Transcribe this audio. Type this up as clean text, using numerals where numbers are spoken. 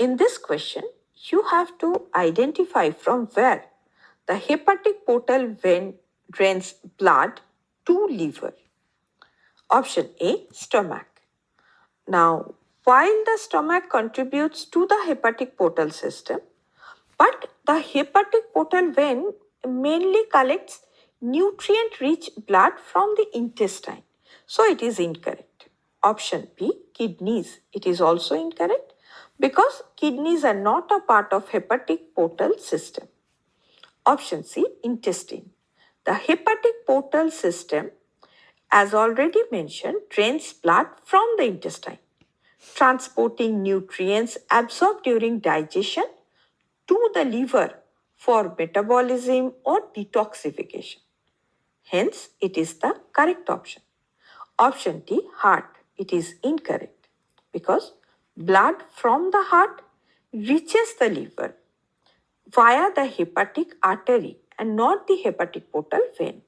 In this question, you have to identify from where the hepatic portal vein drains blood to liver. Option A, stomach. Now, while the stomach contributes to the hepatic portal system, but the hepatic portal vein mainly collects nutrient-rich blood from the intestine. So it is incorrect. Option B, kidneys. It is also incorrect because kidneys are not a part of hepatic portal system. Option C, intestine. The hepatic portal system, as already mentioned, drains blood from the intestine, transporting nutrients absorbed during digestion to the liver for metabolism or detoxification. Hence, it is the correct option. Option D, heart. It is incorrect because blood from the heart reaches the liver via the hepatic artery and not the hepatic portal vein.